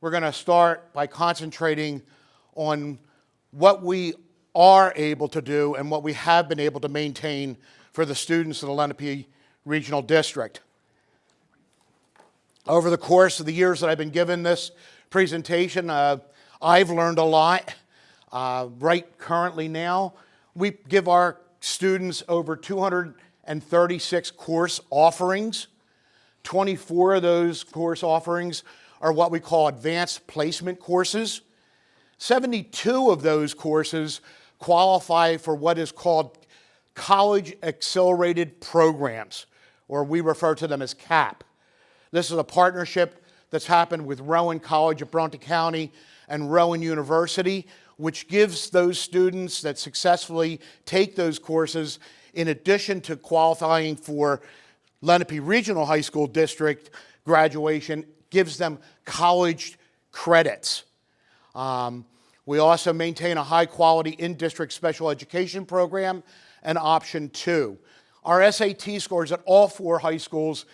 we're going to start by concentrating on what we are able to do and what we have been able to maintain for the students of the Lenape Regional District. Over the course of the years that I've been given this presentation, I've learned a lot. Right currently now, we give our students over 236 course offerings. 24 of those course offerings are what we call advanced placement courses. 72 of those courses qualify for what is called college accelerated programs, or we refer to them as CAP. This is a partnership that's happened with Rowan College of Bronte County and Rowan University, which gives those students that successfully take those courses, in addition to qualifying for Lenape Regional High School District graduation, gives them college credits. We also maintain a high-quality in-district special education program and Option 2. Our SAT scores at all 4 high schools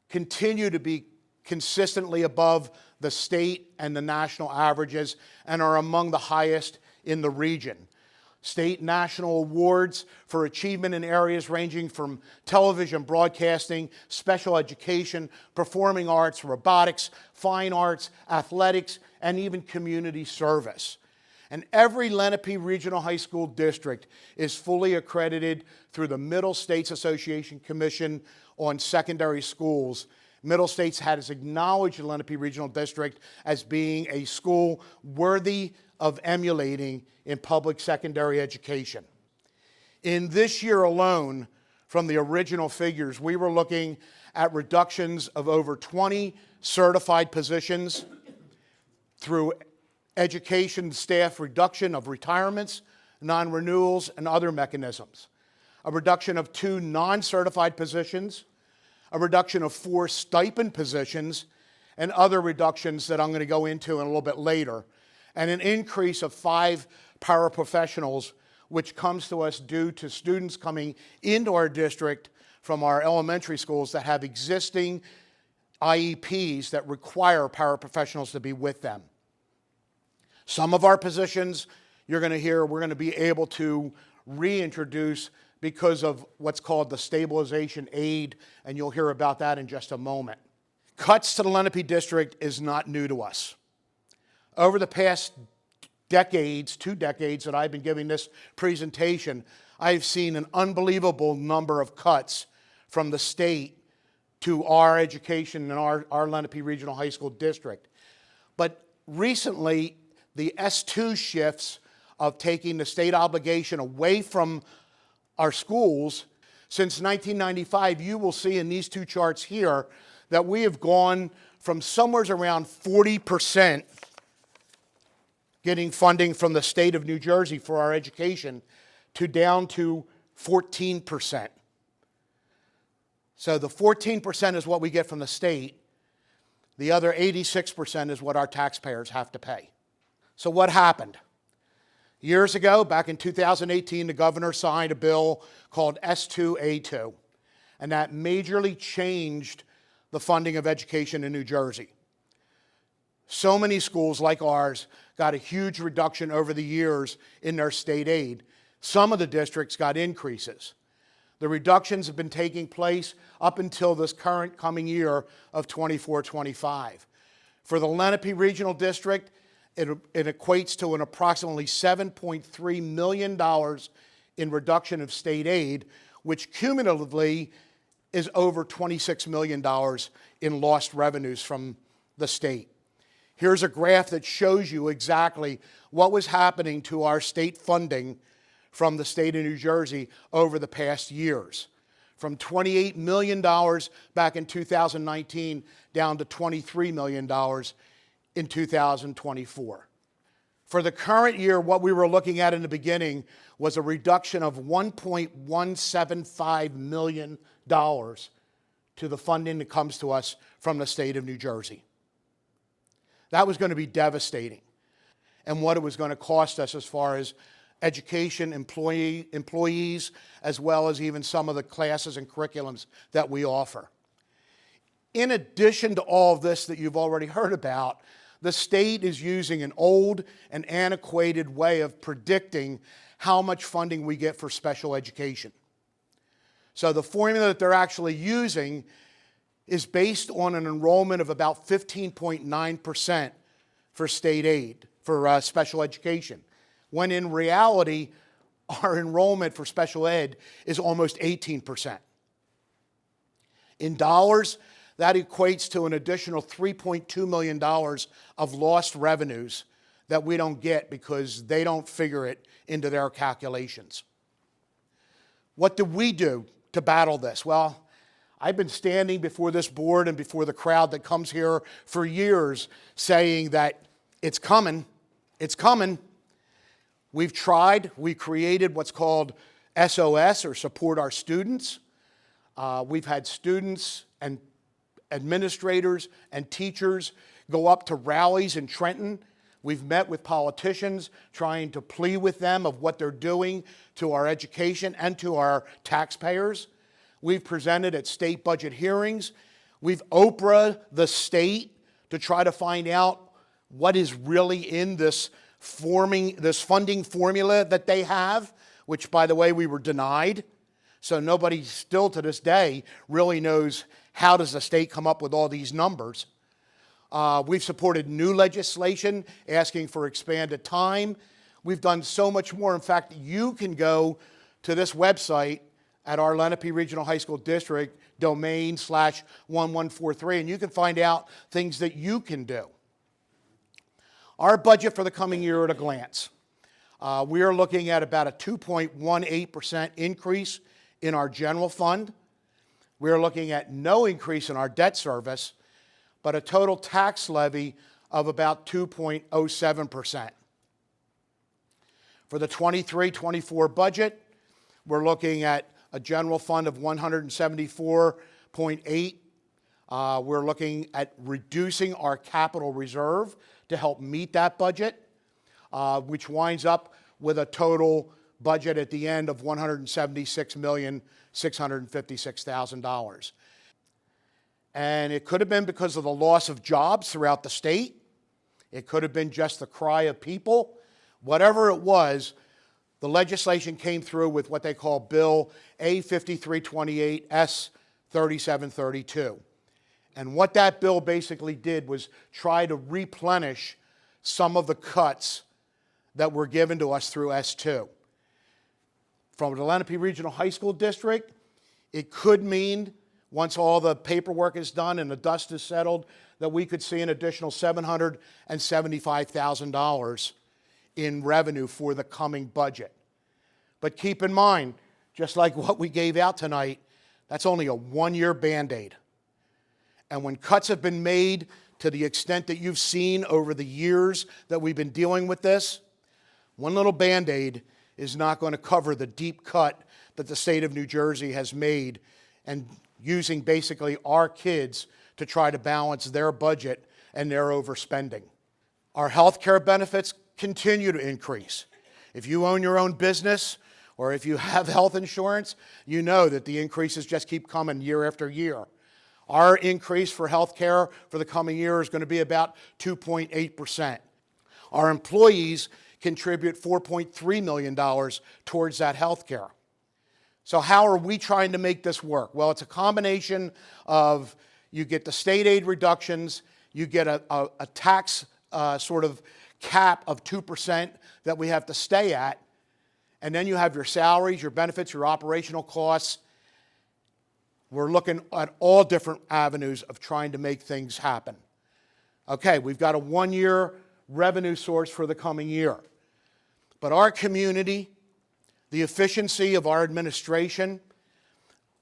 continue to be consistently above the state and the national averages and are among the highest in the region. State national awards for achievement in areas ranging from television broadcasting, special education, performing arts, robotics, fine arts, athletics, and even community service. And every Lenape Regional High School District is fully accredited through the Middle States Association Commission on Secondary Schools. Middle States has acknowledged the Lenape Regional District as being a school worthy of emulating in public secondary education. In this year alone, from the original figures, we were looking at reductions of over 20 certified positions through education staff reduction of retirements, non-renewals, and other mechanisms. A reduction of 2 non-certified positions, a reduction of 4 stipend positions, and other reductions that I'm going to go into in a little bit later, and an increase of 5 paraprofessionals, which comes to us due to students coming into our district from our elementary schools that have existing IEPs that require paraprofessionals to be with them. Some of our positions, you're going to hear, we're going to be able to reintroduce because of what's called the stabilization aid, and you'll hear about that in just a moment. Cuts to the Lenape District is not new to us. Over the past decades, 2 decades that I've been giving this presentation, I've seen an unbelievable number of cuts from the state to our education in our Lenape Regional High School District. But recently, the S2 shifts of taking the state obligation away from our schools. Since 1995, you will see in these 2 charts here that we have gone from somewhere around 40% getting funding from the state of New Jersey for our education to down to 14%. So the 14% is what we get from the state. The other 86% is what our taxpayers have to pay. So what happened? Years ago, back in 2018, the governor signed a bill called S2A2, and that majorly changed the funding of education in New Jersey. So many schools like ours got a huge reduction over the years in their state aid. Some of the districts got increases. The reductions have been taking place up until this current coming year of 24-25. For the Lenape Regional District, it equates to an approximately $7.3 million in reduction of state aid, which cumulatively is over $26 million in lost revenues from the state. Here's a graph that shows you exactly what was happening to our state funding from the state of New Jersey over the past years. From $28 million back in 2019 down to $23 million in 2024. For the current year, what we were looking at in the beginning was a reduction of $1.175 million to the funding that comes to us from the state of New Jersey. That was going to be devastating, and what it was going to cost us as far as education, employees, as well as even some of the classes and curriculums that we offer. In addition to all of this that you've already heard about, The state is using an old and antiquated way of predicting how much funding we get for special education. So the formula that they're actually using is based on an enrollment of about 15.9% for state aid, for special education, when in reality, our enrollment for special ed is almost 18%. In dollars, that equates to an additional $3.2 million of lost revenues that we don't get because they don't figure it into their calculations. What do we do to battle this? Well, I've been standing before this board and before the crowd that comes here for years saying that it's coming, it's coming. We've tried, we created what's called SOS, or Support Our Students. We've had students and administrators and teachers go up to rallies in Trenton. We've met with politicians trying to plead with them of what they're doing to our education and to our taxpayers. We've presented at state budget hearings. We've Oprah'd the state to try to find out what is really in this funding formula that they have, which, by the way, we were denied. So nobody still to this day really knows how does the state come up with all these numbers. We've supported new legislation asking for expanded time. We've done so much more. In fact, you can go to this website at our Lenape Regional High School District domain/1143, and you can find out things that you can do. Our budget for the coming year at a glance. We are looking at about a 2.18% increase in our general fund. We are looking at no increase in our debt service, but a total tax levy of about 2.07%. For the 23-24 budget, we're looking at a general fund of 174.8. We're looking at reducing our capital reserve to help meet that budget, which winds up with a total budget at the end of $176,656,000. And it could have been because of the loss of jobs throughout the state. It could have been just the cry of people. Whatever it was, the legislation came through with what they call Bill A5328 S 3732. And what that bill basically did was try to replenish some of the cuts that were given to us through S2. From the Lenape Regional High School District, it could mean, once all the paperwork is done and the dust is settled, that we could see an additional $775,000 in revenue for the coming budget. But keep in mind, just like what we gave out tonight, that's only a one-year Band-Aid. And when cuts have been made to the extent that you've seen over the years that we've been dealing with this, one little Band-Aid is not going to cover the deep cut that the state of New Jersey has made, and using basically our kids to try to balance their budget and their overspending. Our health care benefits continue to increase. If you own your own business or if you have health insurance, you know that the increases just keep coming year after year. Our increase for health care for the coming year is going to be about 2.8%. Our employees contribute $4.3 million towards that health care. So how are we trying to make this work? Well, it's a combination of you get the state aid reductions, you get a tax sort of cap of 2% that we have to stay at, and then you have your salaries, your benefits, your operational costs. We're looking at all different avenues of trying to make things happen. Okay, we've got a one-year revenue source for the coming year. But our community, the efficiency of our administration,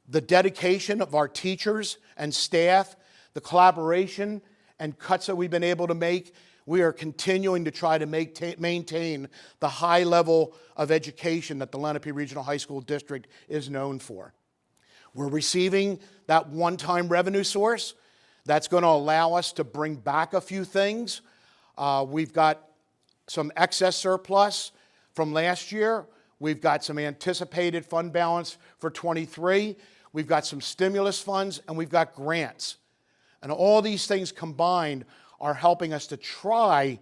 the dedication of our teachers and staff, the collaboration and cuts that we've been able to make, we are continuing to try to maintain the high level of education that the Lenape Regional High School District is known for. We're receiving that one-time revenue source. That's going to allow us to bring back a few things. We've got some excess surplus from last year. We've got some anticipated fund balance for 23. We've got some stimulus funds, and we've got grants. And all these things combined are helping us to try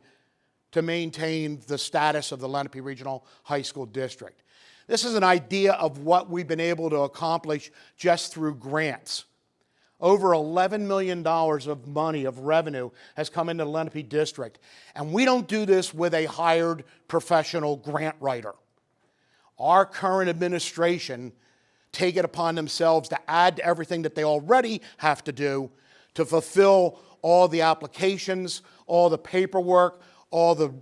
to maintain the status of the Lenape Regional High School District. This is an idea of what we've been able to accomplish just through grants. Over $11 million of money, of revenue, has come into the Lenape District. And we don't do this with a hired professional grant writer. Our current administration take it upon themselves to add to everything that they already have to do to fulfill all the applications, all the paperwork, all the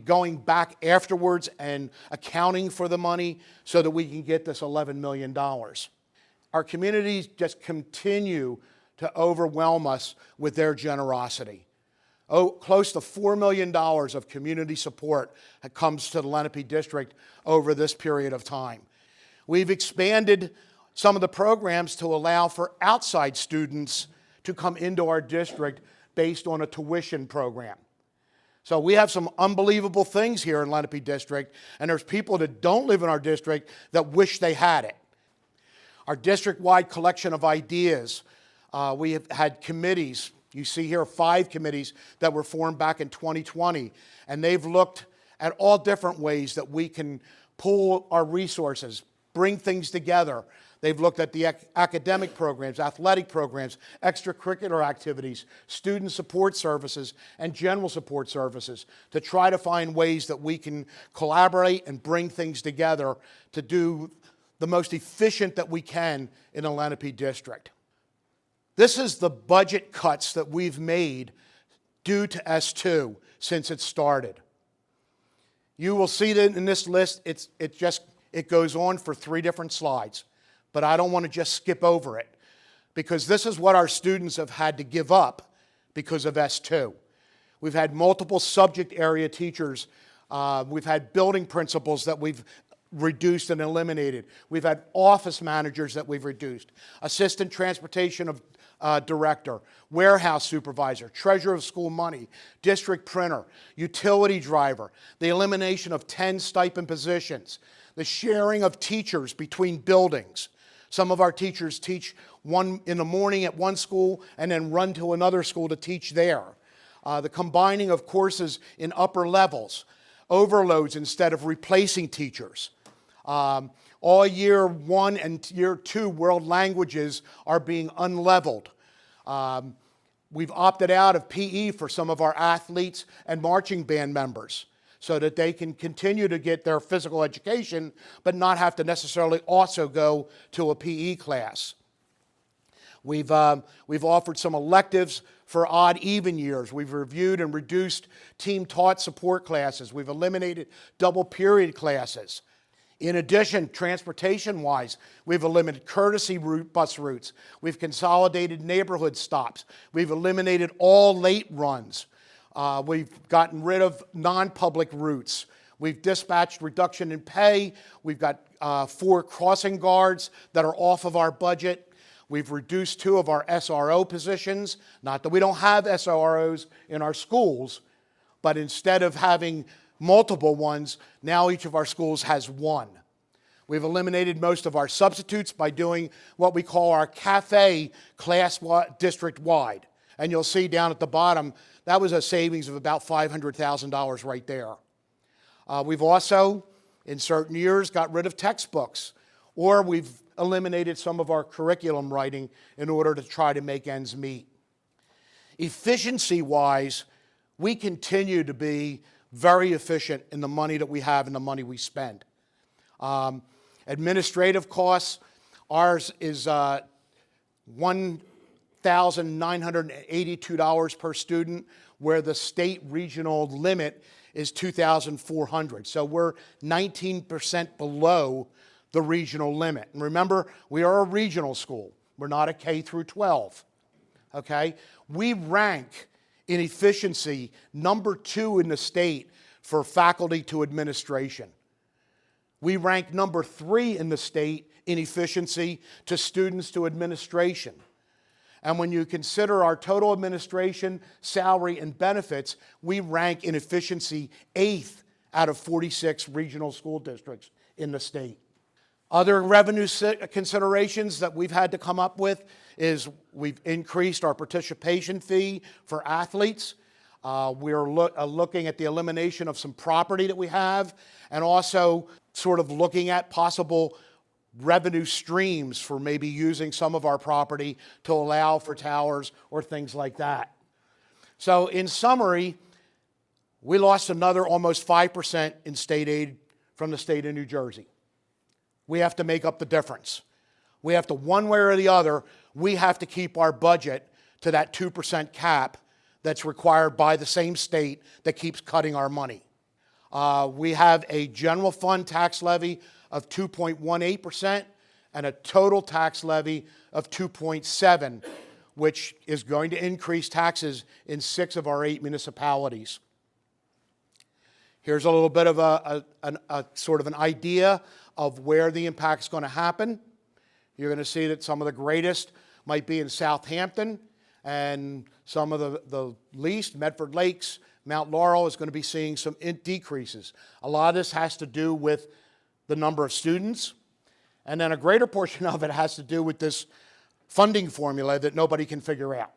going back afterwards and accounting for the money so that we can get this $11 million. Our communities just continue to overwhelm us with their generosity. Close to $4 million of community support that comes to the Lenape District over this period of time. We've expanded some of the programs to allow for outside students to come into our district based on a tuition program. So we have some unbelievable things here in Lenape District, and there's people that don't live in our district that wish they had it. Our district-wide collection of ideas, we have had committees. You see here 5 committees that were formed back in 2020, and they've looked at all different ways that we can pool our resources, bring things together. They've looked at the academic programs, athletic programs, extracurricular activities, student support services, and general support services to try to find ways that we can collaborate and bring things together to do the most efficient that we can in the Lenape District. This is the budget cuts that we've made due to S2 since it started. You will see that in this list, it goes on for 3 different slides. But I don't want to just skip over it because this is what our students have had to give up because of S2. We've had multiple subject area teachers. We've had building principals that we've reduced and eliminated. We've had office managers that we've reduced, assistant transportation director, warehouse supervisor, treasurer of school money, district printer, utility driver, the elimination of 10 stipend positions, the sharing of teachers between buildings. Some of our teachers teach one in the morning at one school and then run to another school to teach there. The combining of courses in upper levels, overloads instead of replacing teachers. All year 1 and year 2 world languages are being unleveled. We've opted out of PE for some of our athletes and marching band members, so that they can continue to get their physical education, but not have to necessarily also go to a PE class. We've offered some electives for odd even years. We've reviewed and reduced team-taught support classes. We've eliminated double period classes. In addition, transportation-wise, we've eliminated courtesy bus routes. We've consolidated neighborhood stops. We've eliminated all late runs. We've gotten rid of non-public routes. We've dispatched reduction in pay. We've got 4 crossing guards that are off of our budget. We've reduced 2 of our SRO positions. Not that we don't have SROs in our schools, but instead of having multiple ones, now each of our schools has 1. We've eliminated most of our substitutes by doing what we call our cafe class district-wide. And you'll see down at the bottom, that was a savings of about $500,000 right there. We've also, in certain years, got rid of textbooks, or we've eliminated some of our curriculum writing in order to try to make ends meet. Efficiency-wise, we continue to be very efficient in the money that we have and the money we spend. Administrative costs, ours is $1,982 per student, where the state regional limit is $2,400. So we're 19% below the regional limit. And remember, we are a regional school. We're not a K through 12. Okay? We rank in efficiency number 2 in the state for faculty to administration. We rank number 3 in the state in efficiency to students to administration. And when you consider our total administration, salary, and benefits, we rank in efficiency 8th out of 46 regional school districts in the state. Other revenue considerations that we've had to come up with is we've increased our participation fee for athletes. We're looking at the elimination of some property that we have, and also sort of looking at possible revenue streams for maybe using some of our property to allow for towers or things like that. So in summary, we lost another almost 5% in state aid from the state of New Jersey. We have to make up the difference. We have to, one way or the other, we have to keep our budget to that 2% cap that's required by the same state that keeps cutting our money. We have a general fund tax levy of 2.18% and a total tax levy of 2.7%, which is going to increase taxes in 6 of our 8 municipalities. Here's a little bit of a sort of an idea of where the impact is going to happen. You're going to see that some of the greatest might be in Southampton, and some of the least, Medford Lakes, Mount Laurel, is going to be seeing some decreases. A lot of this has to do with the number of students, and then a greater portion of it has to do with this funding formula that nobody can figure out.